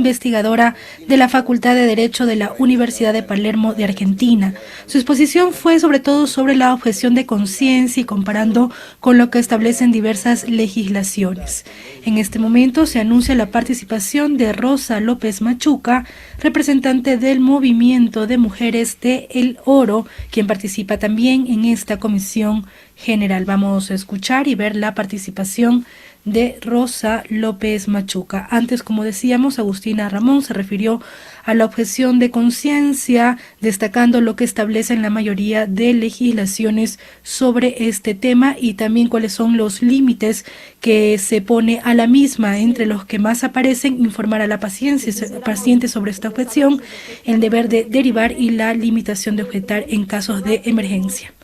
investigadora de la Facultad de Derecho de la Universidad de Palermo de Argentina. Su exposición fue sobre todo sobre la objeción de conciencia y comparando con lo que establecen diversas legislaciones. En este momento se anuncia la participación de Rosa López Machuca, representante del Movimiento de Mujeres de El Oro, quien participa también en esta comisión general. Vamos a escuchar y ver la participación de Rosa López Machuca. Antes, como decíamos, Agustina Ramón se refirió a la objeción de conciencia, destacando lo que establecen la mayoría de legislaciones sobre este tema y también cuáles son los límites que se pone a la misma, entre los que más aparecen: informar a la paciente sobre esta objeción, el deber de derivar y la limitación de objetar en casos de emergencia.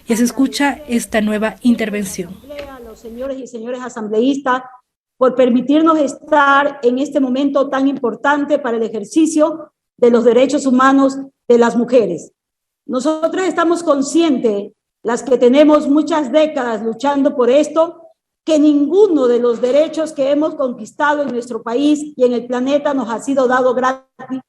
Ya se escucha esta nueva intervención. A los señores y señores asambleístas por permitirnos estar en este momento tan importante para el ejercicio de los derechos humanos de las mujeres. Nosotros estamos conscientes, las que tenemos muchas décadas luchando por esto, que ninguno de los derechos que hemos conquistado en nuestro país y en el planeta nos ha sido dado gratis,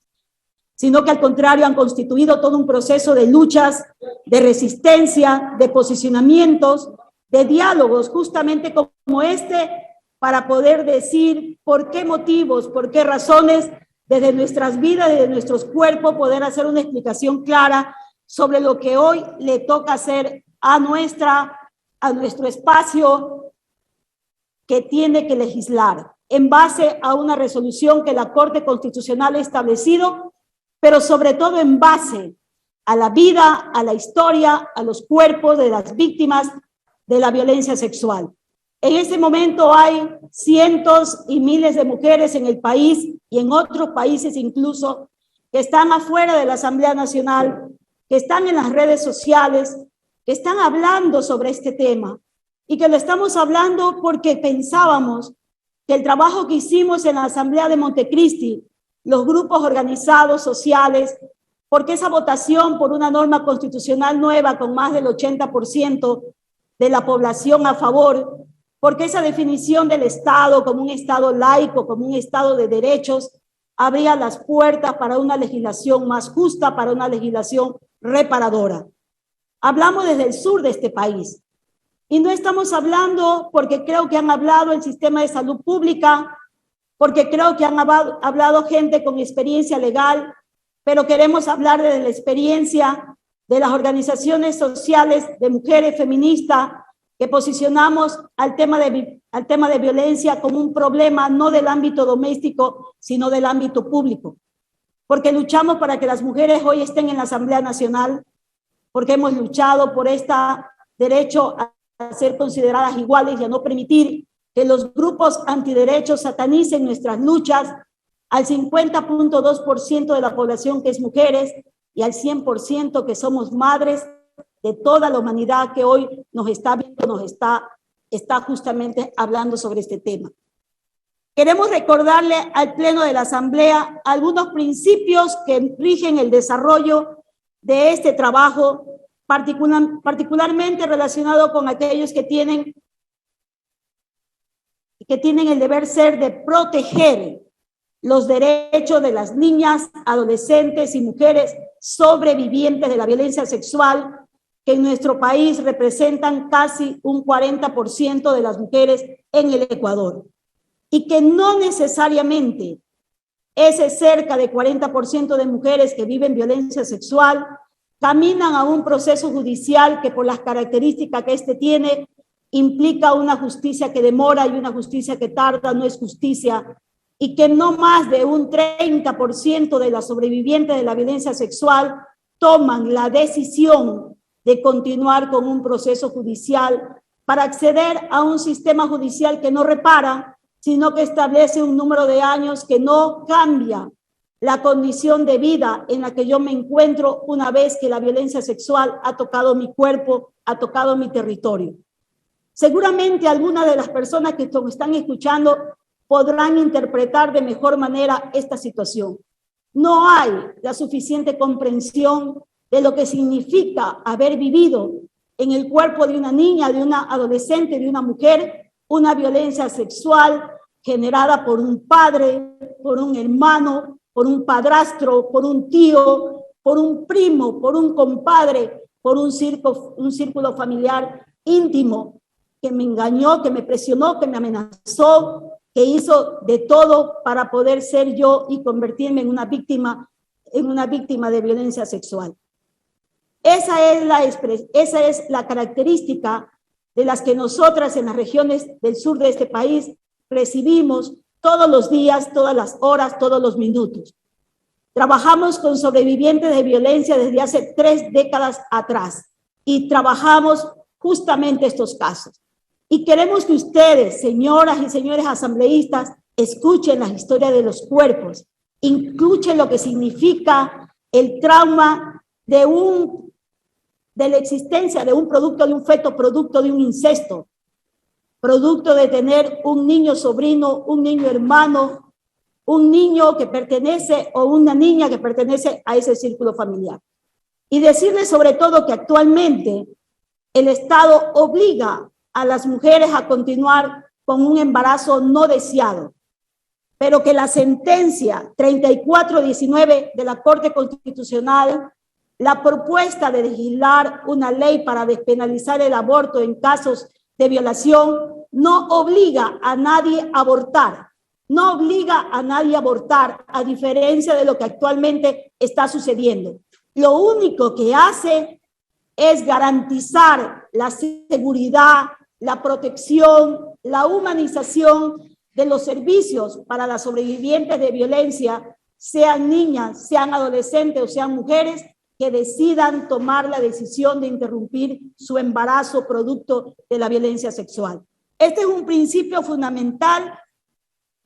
sino que al contrario han constituido todo un proceso de luchas, de resistencia, de posicionamientos, de diálogos justamente como este, para poder decir por qué motivos, por qué razones, desde nuestras vidas, desde nuestros cuerpos, poder hacer una explicación clara sobre lo que hoy le toca hacer a nuestro espacio que tiene que legislar en base a una resolución que la Corte Constitucional ha establecido, pero sobre todo en base a la vida, a la historia, a los cuerpos de las víctimas de la violencia sexual. En este momento hay cientos y miles de mujeres en el país y en otros países incluso que están afuera de la Asamblea Nacional, que están en las redes sociales, que están hablando sobre este tema y que lo estamos hablando porque pensábamos que el trabajo que hicimos en la Asamblea de Montecristi, los grupos organizados sociales, porque esa votación por una norma constitucional nueva con más del 80% de la población a favor, porque esa definición del Estado como un Estado laico, como un Estado de derechos, abría las puertas para una legislación más justa, para una legislación reparadora. Hablamos desde el sur de este país y no estamos hablando porque creo que han hablado el sistema de salud pública, porque creo que han hablado gente con experiencia legal, pero queremos hablar de la experiencia de las organizaciones sociales de mujeres feministas que posicionamos al tema de violencia como un problema no del ámbito doméstico, sino del ámbito público. Porque luchamos para que las mujeres hoy estén en la Asamblea Nacional, porque hemos luchado por este derecho a ser consideradas iguales y a no permitir que los grupos antiderechos satanicen nuestras luchas al 50.2% de la población que es mujeres y al 100% que somos madres de toda la humanidad que hoy nos está viendo, está justamente hablando sobre este tema. Queremos recordarle al Pleno de la Asamblea algunos principios que rigen el desarrollo de este trabajo, particularmente relacionado con aquellos que tienen el deber ser de proteger los derechos de las niñas, adolescentes y mujeres sobrevivientes de la violencia sexual, que en nuestro país representan casi un 40% de las mujeres en el Ecuador, y que no necesariamente ese cerca de 40% de mujeres que viven violencia sexual caminan a un proceso judicial que, por las características que este tiene, implica una justicia que demora y una justicia que tarda, no es justicia, y que no más de un 30% de las sobrevivientes de la violencia sexual toman la decisión de continuar con un proceso judicial para acceder a un sistema judicial que no repara, sino que establece un número de años que no cambia la condición de vida en la que yo me encuentro una vez que la violencia sexual ha tocado mi cuerpo, ha tocado mi territorio. Seguramente algunas de las personas que nos están escuchando podrán interpretar de mejor manera esta situación. No hay la suficiente comprensión de lo que significa haber vivido en el cuerpo de una niña, de una adolescente, de una mujer, una violencia sexual generada por un padre, por un hermano, por un padrastro, por un tío, por un primo, por un compadre, por un círculo familiar íntimo que me engañó, que me presionó, que me amenazó, que hizo de todo para poder ser yo y convertirme en una víctima de violencia sexual. Esa es la característica de las que nosotras en las regiones del sur de este país recibimos todos los días, todas las horas, todos los minutos. Trabajamos con sobrevivientes de violencia desde hace 3 décadas atrás y trabajamos justamente estos casos. Y queremos que ustedes, señoras y señores asambleístas, escuchen la historia de los cuerpos, escuchen lo que significa el trauma de la existencia de un producto de un feto, producto de un incesto, producto de tener un niño sobrino, un niño hermano, un niño que pertenece o una niña que pertenece a ese círculo familiar. Y decirles sobre todo que actualmente el Estado obliga a las mujeres a continuar con un embarazo no deseado, pero que la sentencia 3419 de la Corte Constitucional, la propuesta de legislar una ley para despenalizar el aborto en casos de violación, no obliga a nadie a abortar, no obliga a nadie a abortar, a diferencia de lo que actualmente está sucediendo. Lo único que hace es garantizar la seguridad, la protección, la humanización de los servicios para las sobrevivientes de violencia, sean niñas, sean adolescentes o sean mujeres, que decidan tomar la decisión de interrumpir su embarazo producto de la violencia sexual. Este es un principio fundamental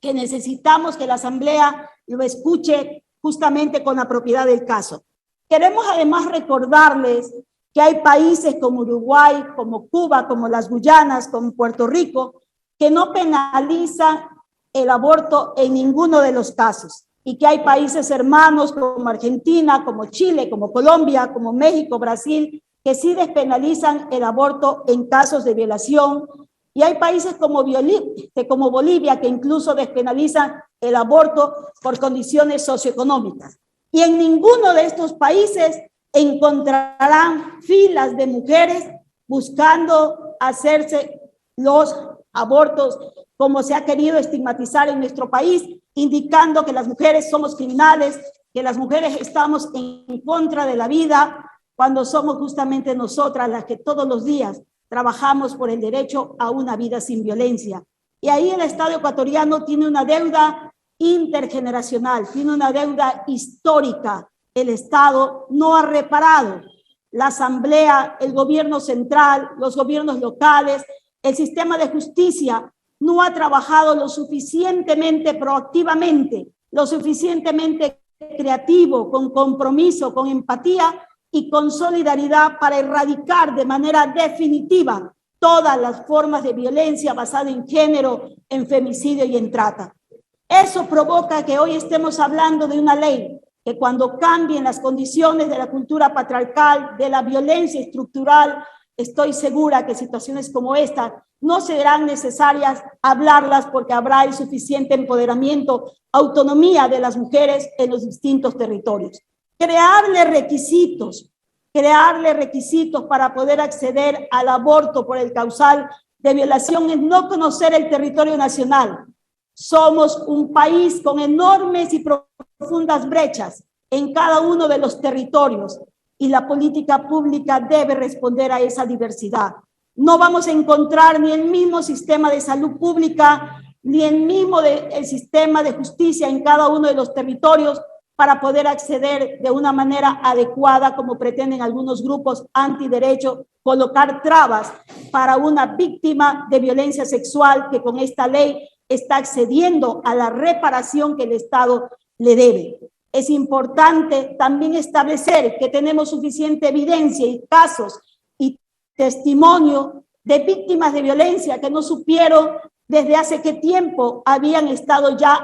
que necesitamos que la Asamblea lo escuche justamente con la propiedad del caso. Queremos además recordarles que hay países como Uruguay, como Cuba, como las Guyanas, como Puerto Rico, que no penalizan el aborto en ninguno de los casos, y que hay países hermanos como Argentina, como Chile, como Colombia, como México, Brasil, que sí despenalizan el aborto en casos de violación, y hay países como Bolivia que incluso despenalizan el aborto por condiciones socioeconómicas. Y en ninguno de estos países encontrarán filas de mujeres buscando hacerse los abortos como se ha querido estigmatizar en nuestro país, indicando que las mujeres somos criminales, que las mujeres estamos en contra de la vida, cuando somos justamente nosotras las que todos los días trabajamos por el derecho a una vida sin violencia. Y ahí el Estado ecuatoriano tiene una deuda intergeneracional, tiene una deuda histórica. El Estado no ha reparado. La Asamblea, el gobierno central, los gobiernos locales, el sistema de justicia no ha trabajado lo suficientemente proactivamente, lo suficientemente creativo, con compromiso, con empatía y con solidaridad para erradicar de manera definitiva todas las formas de violencia basada en género, en femicidio y en trata. Eso provoca que hoy estemos hablando de una ley que cuando cambien las condiciones de la cultura patriarcal, de la violencia estructural, estoy segura que situaciones como esta no serán necesarias hablarlas porque habrá el suficiente empoderamiento, autonomía de las mujeres en los distintos territorios. Crearle requisitos para poder acceder al aborto por el causal de violación es no conocer el territorio nacional. Somos un país con enormes y profundas brechas en cada uno de los territorios y la política pública debe responder a esa diversidad. No vamos a encontrar ni el mismo sistema de salud pública, ni el mismo el sistema de justicia en cada uno de los territorios para poder acceder de una manera adecuada, como pretenden algunos grupos antiderecho, colocar trabas para una víctima de violencia sexual que con esta ley está accediendo a la reparación que el Estado le debe. Es importante también establecer que tenemos suficiente evidencia y casos y testimonio de víctimas de violencia que no supieron desde hace qué tiempo habían estado ya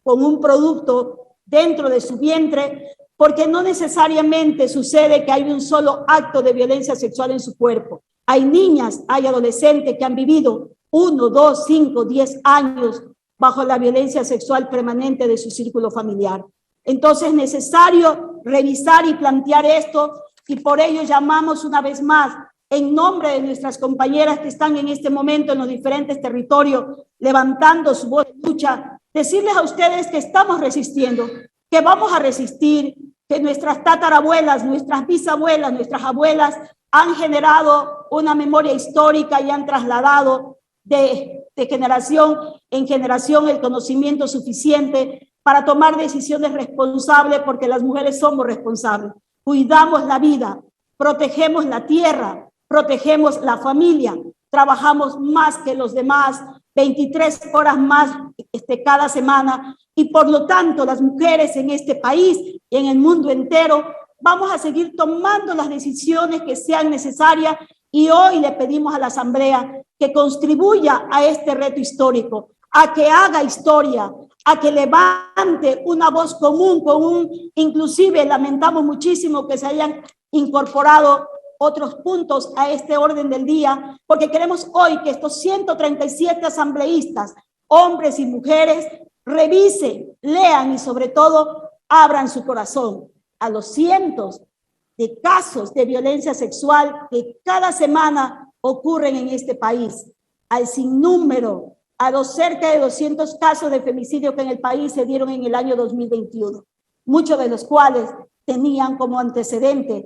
con un producto dentro de su vientre, porque no necesariamente sucede que hay un solo acto de violencia sexual en su cuerpo. Hay niñas, hay adolescentes que han vivido 1, 2, 5, 10 años bajo la violencia sexual permanente de su círculo familiar. Entonces es necesario revisar y plantear esto, y por ello llamamos una vez más, en nombre de nuestras compañeras que están en este momento en los diferentes territorios, levantando su voz de lucha, decirles a ustedes que estamos resistiendo, que vamos a resistir, que nuestras tatarabuelas, nuestras bisabuelas, nuestras abuelas han generado una memoria histórica y han trasladado de generación en generación el conocimiento suficiente para tomar decisiones responsables, porque las mujeres somos responsables. Cuidamos la vida, protegemos la tierra, protegemos la familia, trabajamos más que los demás, 23 horas más cada semana, y por lo tanto las mujeres en este país y en el mundo entero vamos a seguir tomando las decisiones que sean necesarias, y hoy le pedimos a la Asamblea que contribuya a este reto histórico, a que haga historia, a que levante una voz común, inclusive lamentamos muchísimo que se hayan incorporado otros puntos a este orden del día, porque queremos hoy que estos 137 asambleístas, hombres y mujeres, revisen, lean y sobre todo abran su corazón a los cientos de casos de violencia sexual que cada semana ocurren en este país, al sinnúmero, a los cerca de 200 casos de femicidio que en el país se dieron en el año 2021, muchos de los cuales tenían como antecedente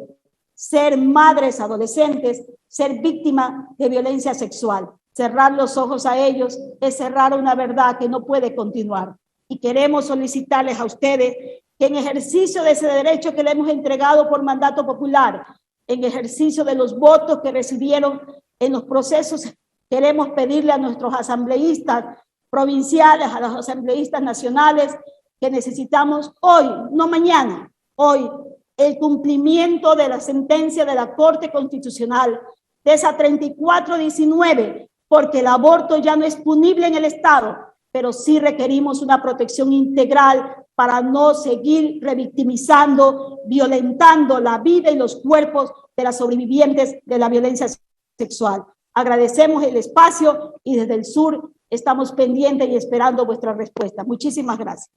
ser madres adolescentes, ser víctimas de violencia sexual. Cerrar los ojos a ellos es cerrar una verdad que no puede continuar. Y queremos solicitarles a ustedes que en ejercicio de ese derecho que le hemos entregado por mandato popular, en ejercicio de los votos que recibieron en los procesos, queremos pedirle a nuestros asambleístas provinciales, a los asambleístas nacionales, que necesitamos hoy, no mañana, hoy, el cumplimiento de la sentencia de la Corte Constitucional, de esa 3419, porque el aborto ya no es punible en el Estado, pero sí requerimos una protección integral para no seguir revictimizando, violentando la vida y los cuerpos de las sobrevivientes de la violencia sexual. Agradecemos el espacio y desde el sur estamos pendientes y esperando vuestra respuesta. Muchísimas gracias.